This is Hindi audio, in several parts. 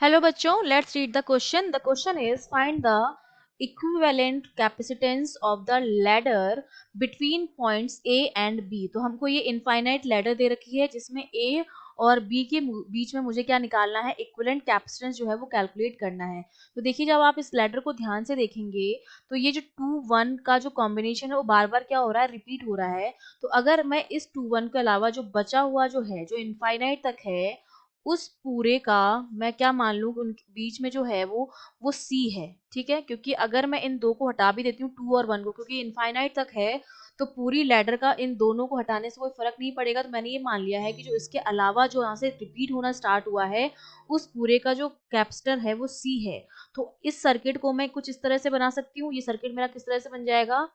हेलो बच्चों, let's read the question. The question is find the equivalent capacitance of the ladder between points A and B. तो हमको ये इनफाइनाइट लैडर दे रखी है जिसमें ए और बी के बीच में मुझे क्या निकालना है, इक्विवेलेंट कैपेसिटेंस जो है वो कैलकुलेट करना है. तो देखिए, जब आप इस लैडर को ध्यान से देखेंगे तो ये जो 2 1 का जो कॉम्बिनेशन है वो बार बार क्या हो रहा है, रिपीट हो रहा है. तो अगर मैं इस 2 1 के अलावा जो बचा हुआ जो है, जो इनफाइनाइट तक है, उस पूरे का मैं क्या मान लूँ, उनके बीच में जो है वो सी है. ठीक है, क्योंकि अगर मैं इन दो को हटा भी देती हूँ, 2 और 1 को, क्योंकि इनफाइनाइट तक है, तो पूरी लैडर का इन दोनों को हटाने से कोई फर्क नहीं पड़ेगा. तो मैंने ये मान लिया है कि जो इसके अलावा जो यहाँ से रिपीट होना स्टार्ट हुआ है, उस पूरे का जो कैपेसिटर है वो सी है. तो इस सर्किट को मैं कुछ इस तरह से बना सकती हूँ. ये सर्किट मेरा किस तरह से बन जाएगा,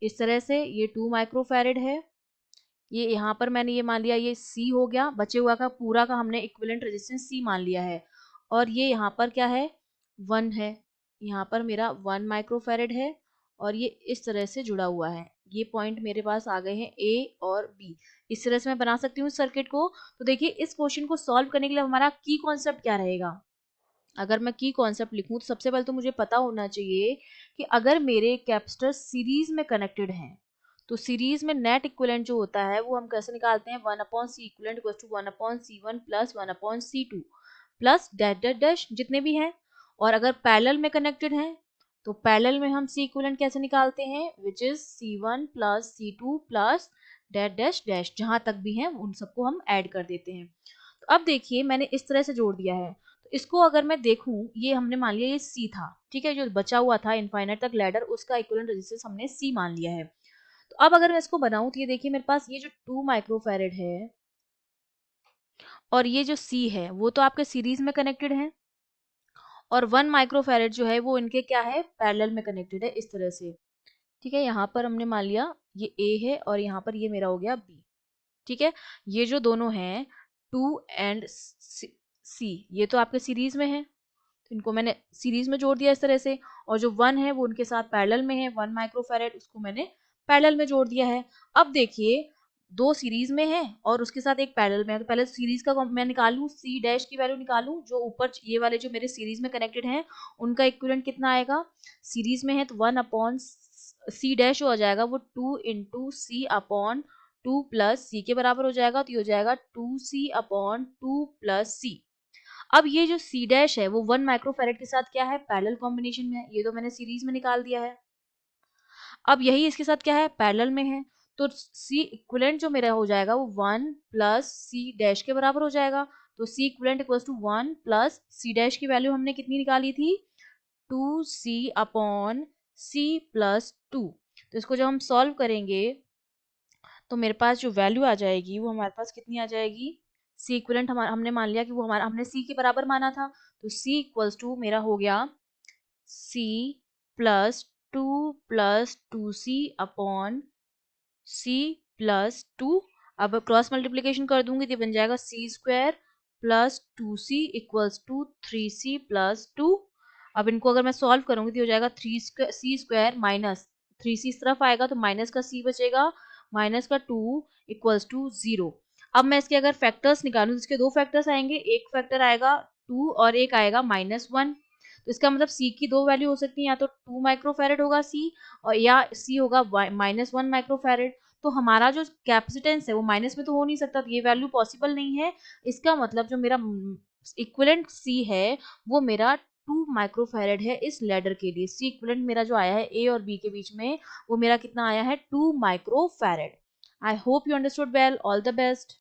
इस तरह से. ये 2 माइक्रोफैरेड है, ये यहाँ पर मैंने ये मान लिया, ये C हो गया. बचे हुआ का पूरा का हमने इक्विवेलेंट रेजिस्टेंस C मान लिया है. और ये यहाँ पर क्या है, 1 है. यहाँ पर मेरा 1 माइक्रोफैरेड है और ये इस तरह से जुड़ा हुआ है. ये पॉइंट मेरे पास आ गए हैं A और B. इस तरह से मैं बना सकती हूँ सर्किट को. तो देखिए, इस क्वेश्चन को सॉल्व करने के लिए हमारा की कॉन्सेप्ट क्या रहेगा. अगर मैं की कॉन्सेप्ट लिखूं तो सबसे पहले तो मुझे पता होना चाहिए कि अगर मेरे कैपेसिटर सीरीज में कनेक्टेड हैं, तो सीरीज में नेट इक्विवेलेंट जो होता है वो हम कैसे निकालते हैं, 1/C equivalent equals to 1/C1 plus 1/C2 plus dash dash dash जितने भी हैं. और अगर पैरेलल में कनेक्टेड हैं तो पैरेलल में हम सी इक्विवेलेंट कैसे निकालते हैं, which is C1 plus C2 plus dash dash dash, जहां तक भी हैं उन सबको हम ऐड कर देते हैं. तो अब देखिए, मैंने इस तरह से जोड़ दिया है. तो इसको अगर मैं देखूं, ये हमने मान लिया ये सी था. ठीक है, जो बचा हुआ था इनफाइनाइट तक लैडर, उसका इक्विवेलेंट रेजिस्टेंस हमने सी मान लिया है. तो अब अगर मैं इसको बनाऊं तो ये देखिए, मेरे पास ये जो 2 माइक्रोफैरेड है और ये जो सी है वो तो आपके सीरीज में कनेक्टेड है, और 1 माइक्रोफैरेड जो है वो इनके क्या है, पैरेलल में कनेक्टेड है, इस तरह से. ठीक है, यहाँ पर हमने मान लिया ये ए है और यहाँ पर ये मेरा हो गया बी. ठीक है, ये जो दोनों हैं 2 एंड सी, ये तो आपके सीरीज में है, तो इनको मैंने सीरीज में जोड़ दिया इस तरह से. और जो 1 है वो उनके साथ पैरेलल में है, 1 माइक्रोफैरेड, उसको मैंने पैरेलल में जोड़ दिया है. अब देखिए, दो सीरीज में है और उसके साथ एक पैरेलल में है. तो पहले सीरीज का मैं निकालूं, सी डैश की वैल्यू निकालूं. जो ऊपर ये वाले जो मेरे सीरीज में कनेक्टेड हैं उनका इक्विवेलेंट कितना आएगा, सीरीज में है तो 1/C डैश हो जाएगा, वो 2 × C/2 प्लस सी के बराबर हो जाएगा. तो ये हो जाएगा 2C/2 प्लस सी. अब ये जो सी डैश है वो 1 माइक्रोफैरेड के साथ क्या है, पैरेलल कॉम्बिनेशन में है. ये तो मैंने सीरीज में निकाल दिया है. अब यही इसके साथ क्या है, पैरेलल में है. तो सी इक्विवेलेंट जो मेरा हो जाएगा वो 1 प्लस सी डैश के बराबर हो जाएगा. तो C equivalent equals to 1 plus C dash की वैल्यू हमने कितनी निकाली थी, 2C/C प्लस 2. तो इसको जब हम सॉल्व करेंगे तो मेरे पास जो वैल्यू आ जाएगी वो हमारे पास कितनी आ जाएगी, सी इक्विवेलेंट हमारा हमने मान लिया कि वो हमारा, हमने सी के बराबर माना था. तो सी इक्वल्स टू मेरा हो गया C plus 2 plus 2C/C plus 2. अब क्रॉस मल्टीप्लीकेशन कर दूंगी तो बन जाएगा C² plus 2C equals to 3C plus 2. अब इनको अगर मैं सॉल्व करूंगी तो हो जाएगा C² माइनस 3C इस तरफ आएगा तो माइनस का C बचेगा, माइनस का 2 इक्वल्स टू 0. अब मैं इसके अगर फैक्टर्स निकालूं तो इसके दो फैक्टर्स आएंगे, एक फैक्टर आएगा 2 और एक आएगा -1. तो इसका मतलब C की दो वैल्यू हो सकती है, या तो 2 माइक्रोफैरेड होगा C और या C होगा -1 माइक्रोफैरेड. तो हमारा जो कैपेसिटेंस है वो माइनस में तो हो नहीं सकता, तो ये वैल्यू पॉसिबल नहीं है. इसका मतलब जो मेरा इक्विवेलेंट C है वो मेरा 2 माइक्रोफैरेड है इस लैडर के लिए. C इक्विवेलेंट मेरा जो आया है A और B के बीच में, वो मेरा कितना आया है, 2 microfarad. I hope you understood well. All the best.